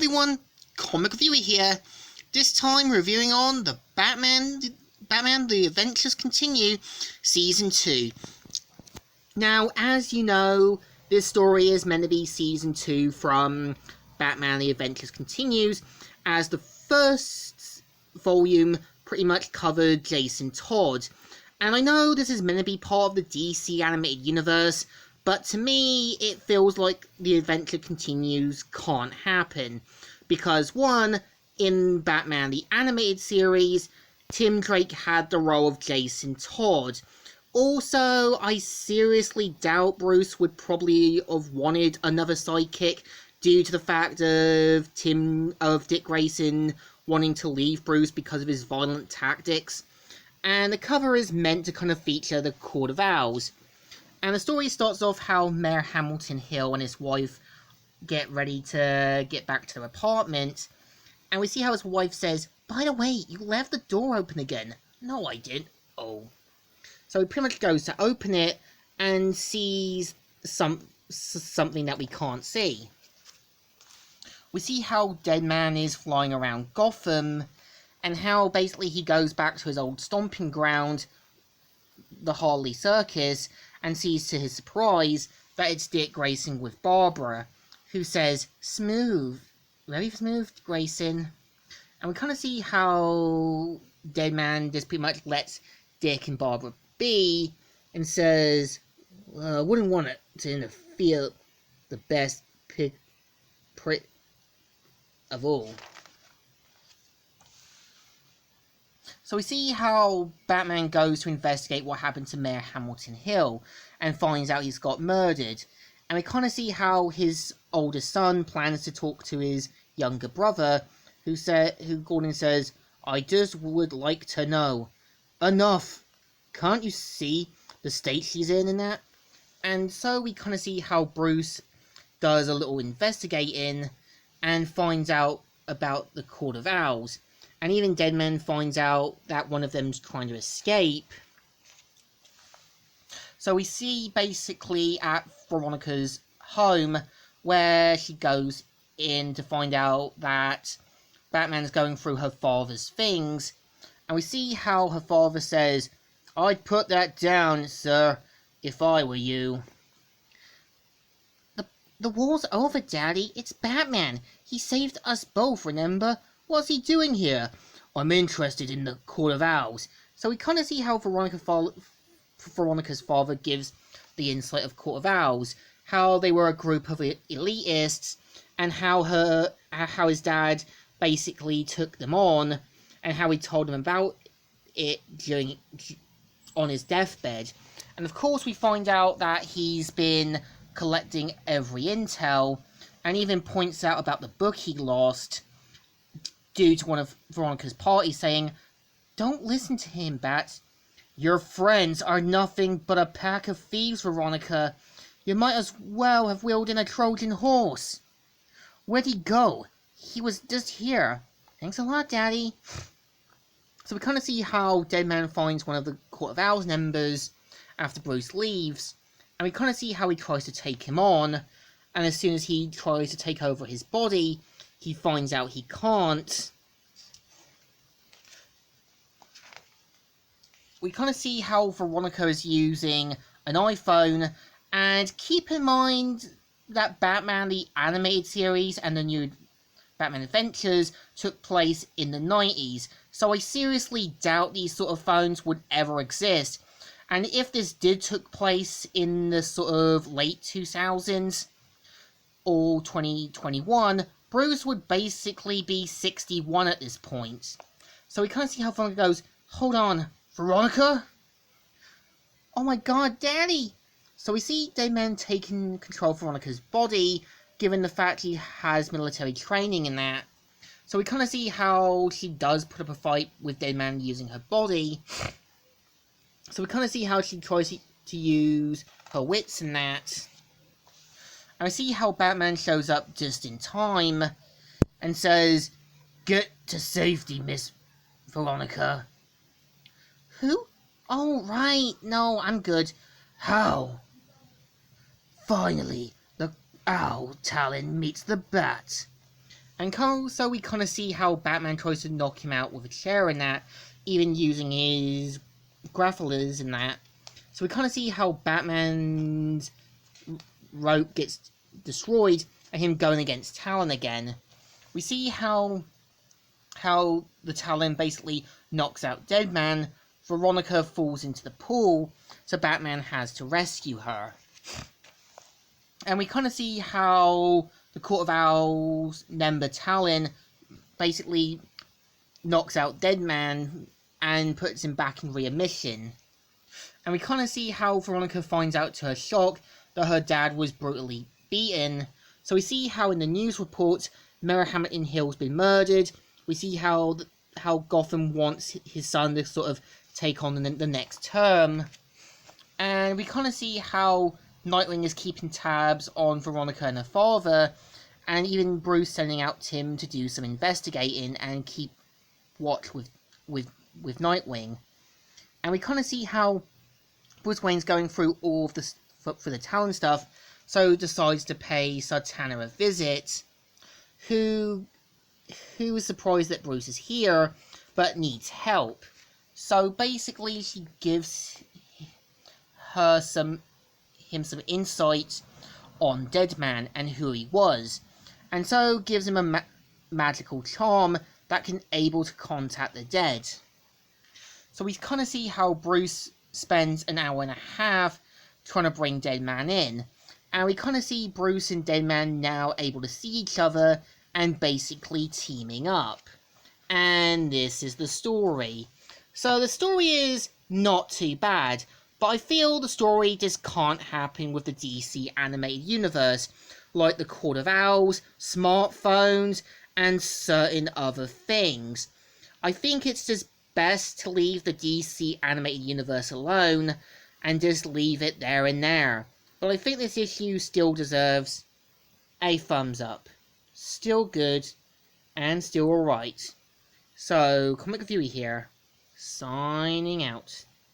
everyone, Comic Reviewer here. This time reviewing on the Batman The Adventures Continue Season 2. Now, as you know, this story is meant to be Season 2 from Batman The Adventures Continues, as the first volume pretty much covered Jason Todd. And I know this is meant to be part of the DC animated universe, but to me, it feels like The Adventure Continues can't happen. Because, one, in Batman the Animated Series, Tim Drake had the role of Jason Todd. Also, I seriously doubt Bruce would probably have wanted another sidekick due to the fact of Dick Grayson wanting to leave Bruce because of his violent tactics. And the cover is meant to kind of feature the Court of Owls. And the story starts off how Mayor Hamilton Hill and his wife get ready to get back to their apartment. And we see how his wife says, "By the way, you left the door open again." "No, I didn't." "Oh." So he pretty much goes to open it and sees something that we can't see. We see how Deadman is flying around Gotham, and how basically he goes back to his old stomping ground, the Harley Circus, and sees to his surprise that it's Dick Grayson with Barbara, who says, "Smooth, very smooth, Grayson." And we kind of see how Deadman just pretty much lets Dick and Barbara be, and says, "I wouldn't want it to interfere the best prick of all." So we see how Batman goes to investigate what happened to Mayor Hamilton Hill, and finds out he's got murdered. And we kind of see how his older son plans to talk to his younger brother, who Gordon says, "I just would like to know." "Enough! Can't you see the state she's in and that?" And so we kind of see how Bruce does a little investigating, and finds out about the Court of Owls. And even Deadman finds out that one of them's trying to escape. So we see basically at Veronica's home, where she goes in to find out that Batman's going through her father's things. And we see how her father says, "I'd put that down, sir, if I were you." The war's over, Daddy. It's Batman. He saved us both, remember? What's he doing here?" "I'm interested in the Court of Owls." So we kind of see how Veronica's father gives the insight of Court of Owls, how they were a group of elitists, and how his dad basically took them on, and how he told them about it on his deathbed. And of course we find out that he's been collecting every intel, and even points out about the book he lost due to one of Veronica's parties, saying, "Don't listen to him, Bat. Your friends are nothing but a pack of thieves, Veronica. You might as well have wheeled in a Trojan horse." "Where'd he go?" "He was just here." "Thanks a lot, Daddy." So we kind of see how Deadman finds one of the Court of Owls members after Bruce leaves, and we kind of see how he tries to take him on, and as soon as he tries to take over his body, he finds out he can't. We kind of see how Veronica is using an iPhone, and keep in mind that Batman the Animated Series and the new Batman Adventures took place in the 90s, so I seriously doubt these sort of phones would ever exist. And if this did took place in the sort of late 2000s or 2021, Bruce would basically be 61 at this point. So we kind of see how Veronica goes, "Hold on, Veronica? Oh my god, Daddy!" So we see Deadman taking control of Veronica's body, given the fact he has military training in that. So we kind of see how she does put up a fight with Deadman using her body. So we kind of see how she tries to use her wits in that. And we see how Batman shows up just in time and says, "Get to safety, Miss Veronica." "Who? Oh, right. No, I'm good." "How?" "Finally, the owl talon meets the bat." And so we kind of see how Batman tries to knock him out with a chair and that, even using his grapplers and that. So we kind of see how Batman's rope gets destroyed and him going against Talon again. We see how the Talon basically knocks out Deadman. Veronica falls into the pool, so Batman has to rescue her. And we kind of see how the Court of Owls member Talon basically knocks out Deadman and puts him back in remission. And we kind of see how Veronica finds out to her shock that her dad was brutally beaten. So we see how in the news report, Mayor Hamilton Hill's been murdered. We see how Gotham wants his son to sort of take on the next term. And we kind of see how Nightwing is keeping tabs on Veronica and her father, and even Bruce sending out Tim to do some investigating and keep watch with Nightwing. And we kind of see how Bruce Wayne's going through all of this for the Talon stuff, so decides to pay Sartana a visit, who is surprised that Bruce is here, but needs help. So basically she gives him some insight on Deadman and who he was, and so gives him a magical charm that can able to contact the dead. So we kind of see how Bruce spends an hour and a half trying to bring Deadman in, and we kind of see Bruce and Deadman now able to see each other and basically teaming up. And this is the story. So the story is not too bad, but I feel the story just can't happen with the DC animated universe, like the Court of Owls, smartphones, and certain other things. I think it's just best to leave the DC animated universe alone and just leave it there and there. But I think this issue still deserves a thumbs up. Still good and still alright. So, Comic Reviewer here, signing out.